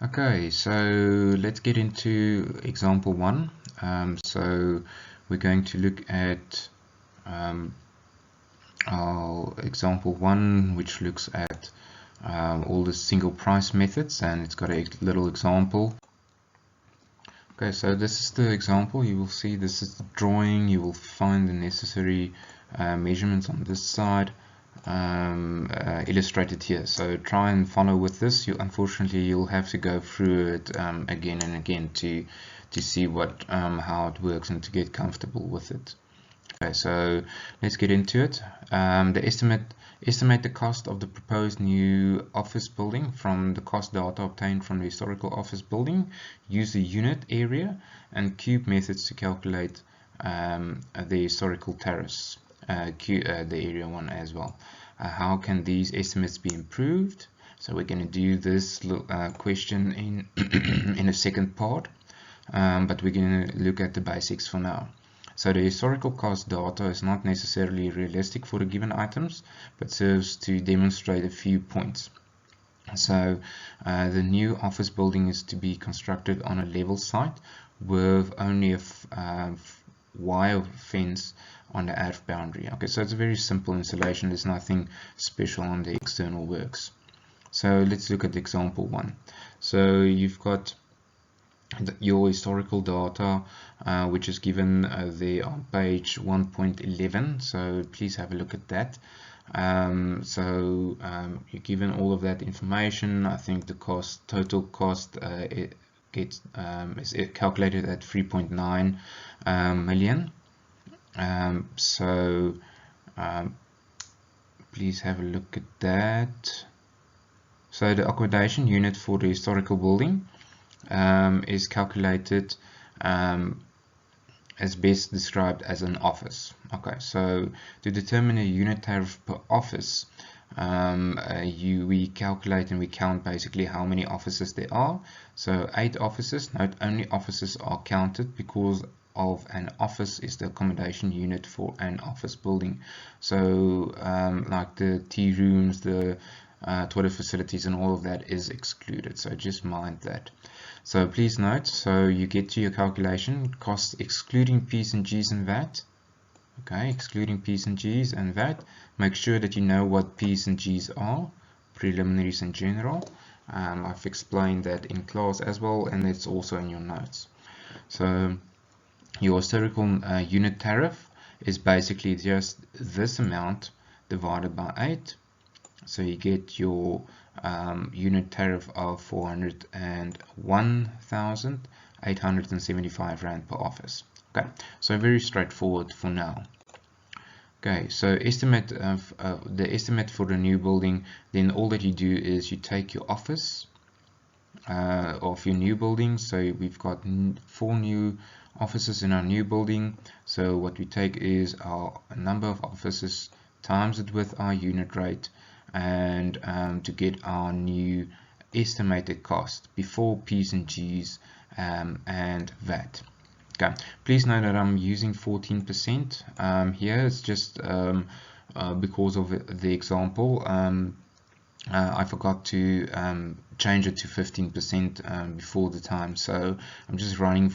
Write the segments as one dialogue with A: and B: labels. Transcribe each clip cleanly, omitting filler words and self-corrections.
A: Okay, so let's get into example 1. So we're going to look at our example 1, which looks at all the single price methods, and it's got a little example. Okay, so this is the example. You will see this is the drawing. You will find the necessary measurements on this side illustrated here. So try and follow with this. Unfortunately you'll have to go through it again and again to see what how it works and to get comfortable with it. Okay, so let's get into it. Estimate the cost of the proposed new office building from the cost data obtained from the historical office building. Use the unit area and cube methods to calculate the historical tariffs, the area one as well. How can these estimates be improved? So we're going to do this question in in a second part, but we're going to look at the basics for now. So the historical cost data is not necessarily realistic for the given items, but serves to demonstrate a few points. So the new office building is to be constructed on a level site with only a wire fence on the earth boundary. Okay, so it's a very simple installation. There's nothing special on the external works. So let's look at example 1. So you've got your historical data, which is given there on page 1.11. So please have a look at that. You're given all of that information. I think the total cost is calculated at 3.9 million. Please have a look at that. So the accommodation unit for the historical building is calculated as best described as an office. Okay, so to determine a unit tariff per office, we calculate and we count basically how many offices there are. So 8 offices. Note, only offices are counted because of an office is the accommodation unit for an office building. So like the tea rooms, the toilet facilities and all of that is excluded, so just mind that. So please note, so you get to your calculation cost excluding P's and G's and VAT. Okay, excluding P's and G's and VAT. Make sure that you know what P's and G's are, preliminaries and general. I've explained that in class as well, and it's also in your notes. So your historical unit tariff is basically just this amount divided by 8. So you get your unit tariff of 401,875 Rand per office. Okay, so very straightforward for now. Okay, so estimate of the estimate for the new building. Then all that you do is you take your office of your new building. So we've got 4 new offices in our new building. So what we take is our number of offices times it with our unit rate, and to get our new estimated cost before P's and G's and VAT. Okay, please note that I'm using 14% here. It's just because of the example. I forgot to change it to 15% before the time, so I'm just running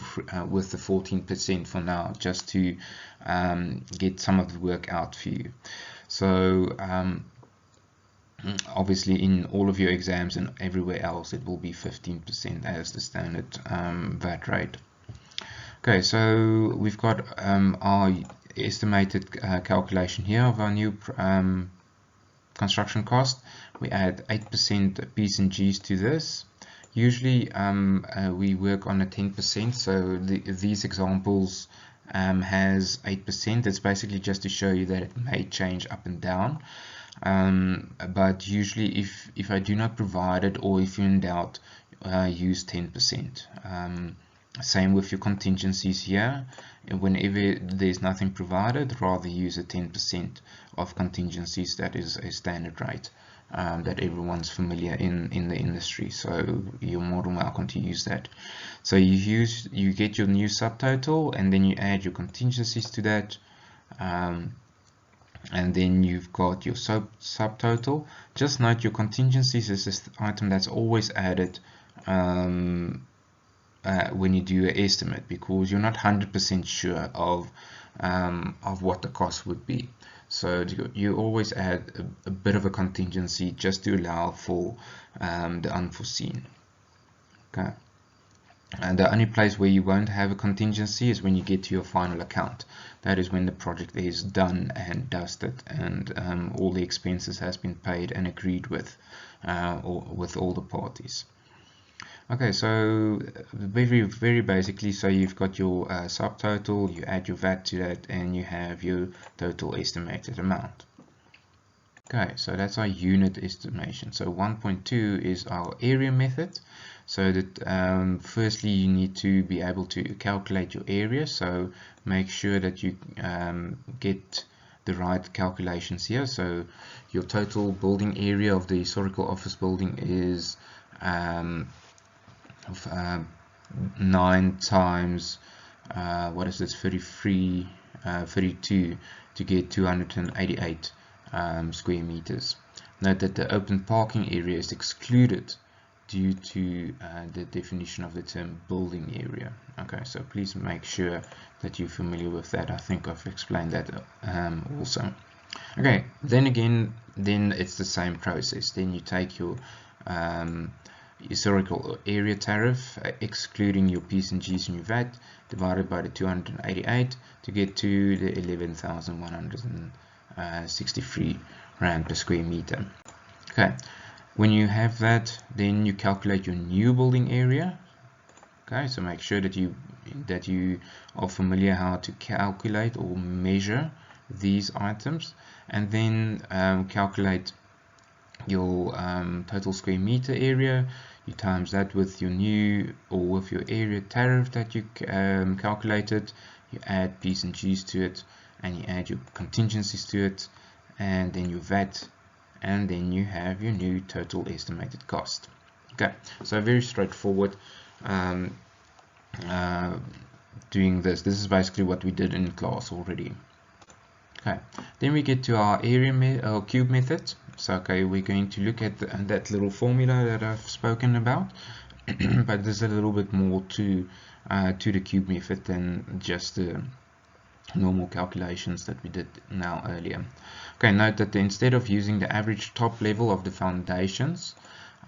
A: with the 14% for now, just to get some of the work out for you. So obviously in all of your exams and everywhere else it will be 15% as the standard VAT rate. Okay, so we've got our estimated calculation here of our new construction cost. We add 8% P's and G's to this. Usually we work on a 10%, so these examples has 8%. It's basically just to show you that it may change up and down. But usually if I do not provide it, or if you're in doubt, use 10%. Same with your contingencies here. Whenever there's nothing provided, rather use a 10% of contingencies. That is a standard rate that everyone's familiar in the industry, so you're more than welcome to use that. So you get your new subtotal, and then you add your contingencies to that, and then you've got your subtotal. Just note your contingencies is this item that's always added when you do an estimate, because you're not 100% sure of what the cost would be. So you always add a bit of a contingency just to allow for the unforeseen. Okay. And the only place where you won't have a contingency is when you get to your final account. That is when the project is done and dusted, and all the expenses has been paid and agreed with, or with all the parties. Okay, so very basically, so you've got your subtotal, you add your VAT to that, and you have your total estimated amount. Okay, so that's our unit estimation. So 1.2 is our area method. So that firstly you need to be able to calculate your area. So make sure that you get the right calculations here. So your total building area of the historical office building is 9 times what is this, 33, 32 to get 288 square meters. Note that the open parking area is excluded due to the definition of the term building area. Okay, so please make sure that you're familiar with that. I think I've explained that also. Okay, then it's the same process. Then you take your historical area tariff, excluding your P's and G's and your VAT, divided by the 288 to get to the 11,163 Rand per square meter. Okay, when you have that, then you calculate your new building area. Okay, so make sure that you are familiar how to calculate or measure these items, and then calculate your total square meter area. You times that with your new, or with your area tariff that you calculated. You add P's and G's to it, and you add your contingencies to it, and then your VAT, and then you have your new total estimated cost. Okay, so very straightforward doing this. This is basically what we did in class already. Okay, then we get to our area or cube method. So okay, we're going to look at that little formula that I've spoken about, but there's a little bit more to the cube method than just the normal calculations that we did now earlier. Okay, note that instead of using the average top level of the foundations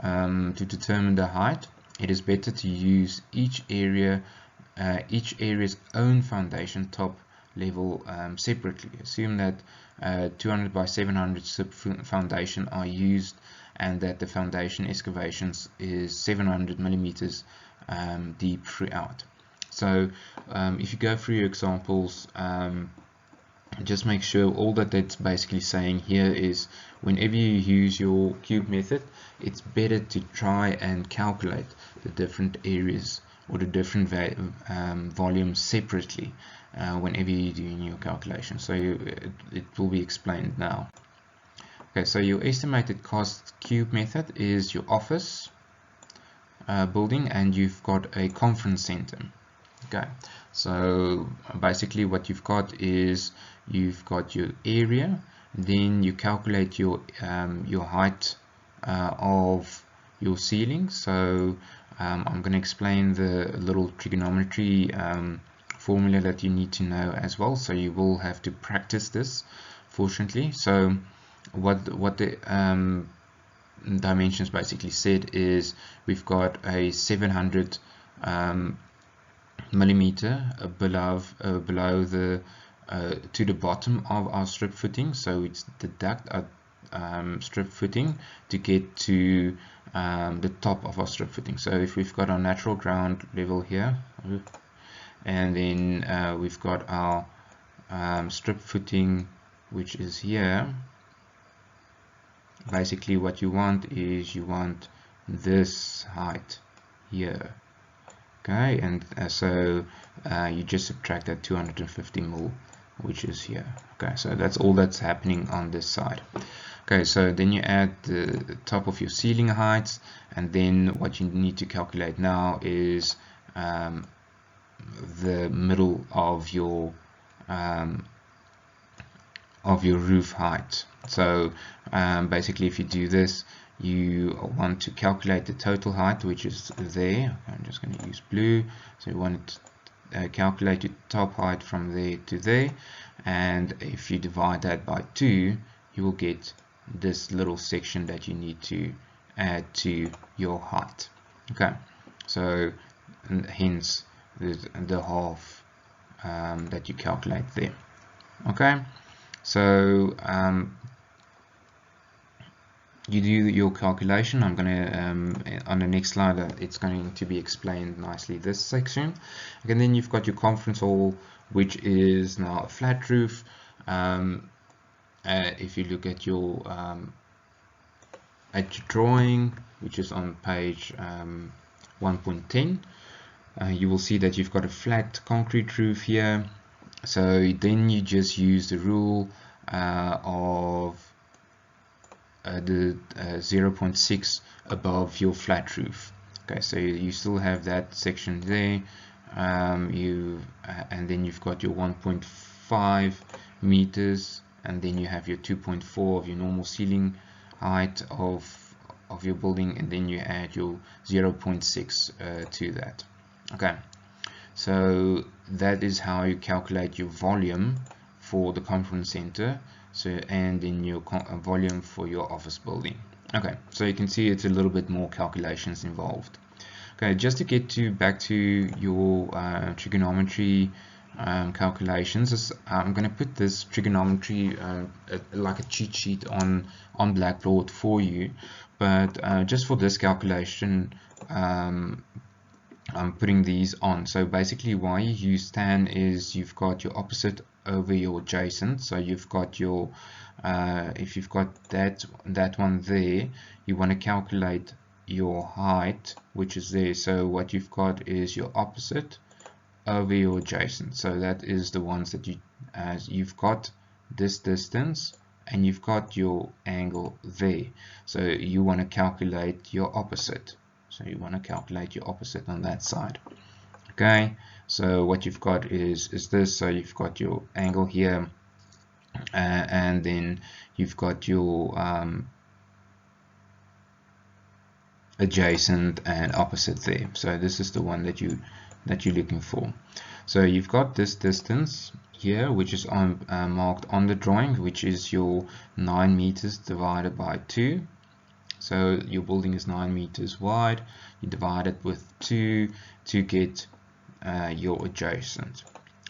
A: to determine the height, it is better to use each area's own foundation top level separately. Assume that 200 by 700 strip foundation are used, and that the foundation excavations is 700 millimeters deep throughout. So if you go through your examples, just make sure all that that's basically saying here is whenever you use your cube method, it's better to try and calculate the different areas or the different volumes separately whenever you're doing your calculation. So it will be explained now. Okay, so your estimated cost cube method is your office building, and you've got a conference center. Okay, so basically what you've got is you've got your area, then you calculate your height of your ceiling. So I'm going to explain the little trigonometry formula that you need to know as well, so you will have to practice this, fortunately. So what the dimensions basically said is we've got a 700 millimeter below the to the bottom of our strip footing, so it's deduct our strip footing to get to the top of our strip footing. So if we've got our natural ground level here, and then we've got our strip footing, which is here, basically what you want is you want this height here. Okay, and so you just subtract that 250 mil, which is here. Okay, so that's all that's happening on this side. Okay, so then you add the top of your ceiling heights, and then what you need to calculate now is the middle of your roof height. So basically if you do this, you want to calculate the total height, which is there. I'm just going to use blue. So you want to calculate your top height from there to there, and if you divide that by 2, you will get this little section that you need to add to your height. Okay, so hence the half that you calculate there. Okay, so you do your calculation. I'm going to on the next slide it's going to be explained nicely, this section. And then you've got your conference hall, which is now a flat roof. If you look at your drawing, which is on page 1.10, you will see that you've got a flat concrete roof here. So then you just use the rule of the 0.6 above your flat roof. Okay, so you still have that section there, and then you've got your 1.5 meters, and then you have your 2.4 of your normal ceiling height of your building, and then you add your 0.6 to that. Okay, so that is how you calculate your volume for the conference center. So, and in your volume for your office building. Okay, so you can see it's a little bit more calculations involved. Okay, just to get back to your trigonometry calculations, I'm going to put this trigonometry like a cheat sheet on Blackboard for you, but just for this calculation, I'm putting these on. So basically why you use tan is you've got your opposite over your adjacent. So you've got your if you've got that one there, you want to calculate your height, which is there. So what you've got is your opposite over your adjacent. So that is the ones that you've got this distance and you've got your angle there. So you want to calculate your opposite. So you want to calculate your opposite on that side. Okay, so what you've got is this. So you've got your angle here, and then you've got your adjacent and opposite there. So this is the one that you're looking for. So you've got this distance here, which is marked on the drawing, which is your 9 meters divided by 2. So your building is 9 meters wide. You divide it with 2 to get your adjacent,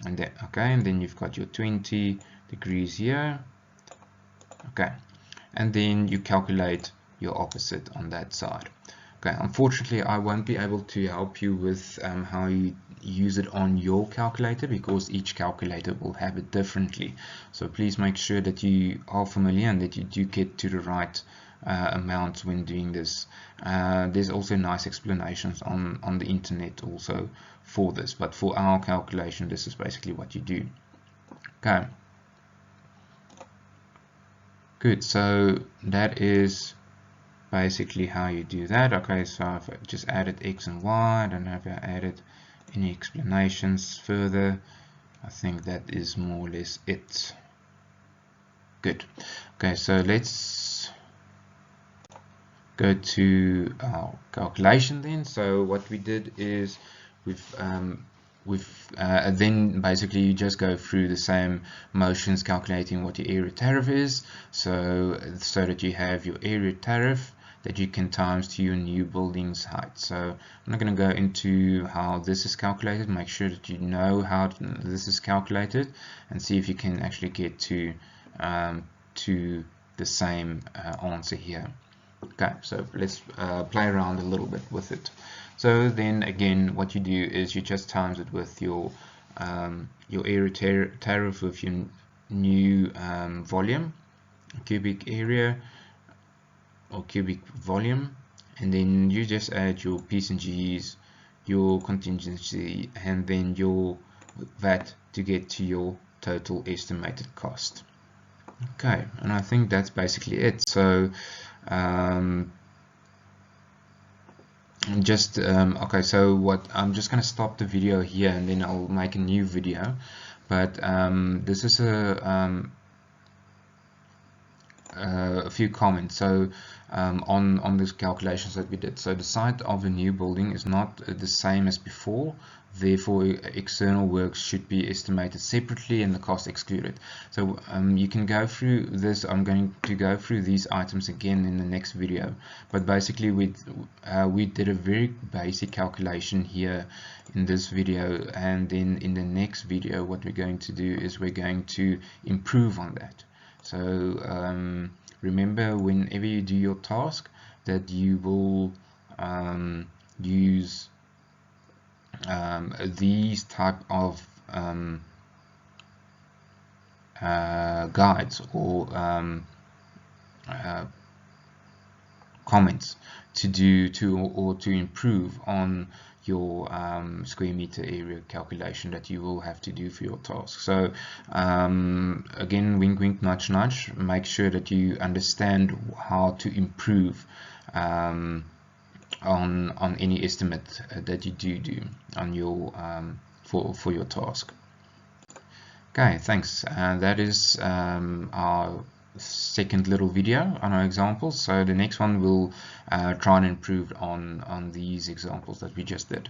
A: and then and then you've got your 20 degrees here. Okay, and then you calculate your opposite on that side. Okay, unfortunately I won't be able to help you with how you use it on your calculator, because each calculator will have it differently. So please make sure that you are familiar and that you do get to the right amount when doing this. There's also nice explanations on the internet also for this, but for our calculation this is basically what you do. Okay, good. So that is basically how you do that. Okay, so I've just added x and y. I don't know if I added any explanations further. I think that is more or less it. Good. Okay, so let's go to our calculation then. So what we did is then basically you just go through the same motions calculating what your area tariff is, so that you have your area tariff that you can times to your new building's height. So I'm not going to go into how this is calculated. Make sure that you know how this is calculated and see if you can actually get to the same answer here. Okay, so let's play around a little bit with it. So then again, what you do is you just times it with your area tariff with your new volume, cubic area or cubic volume, and then you just add your P's and G's, your contingency, and then your VAT to get to your total estimated cost. Okay, and I think that's basically it. So okay, so what I'm just going to stop the video here and then I'll make a new video, but this is a a few comments. So on these calculations that we did. So the site of a new building is not the same as before. Therefore, external works should be estimated separately and the cost excluded. So you can go through this. I'm going to go through these items again in the next video. But basically, we did a very basic calculation here in this video, and then in the next video, what we're going to do is we're going to improve on that. So remember, whenever you do your task, that you will use these type of guides or comments to improve on your square meter area calculation that you will have to do for your task. So again, wink wink, nudge nudge, make sure that you understand how to improve on any estimate that you do on your for your task. Okay, thanks. That is our second little video on our examples. So the next one will try and improve on these examples that we just did.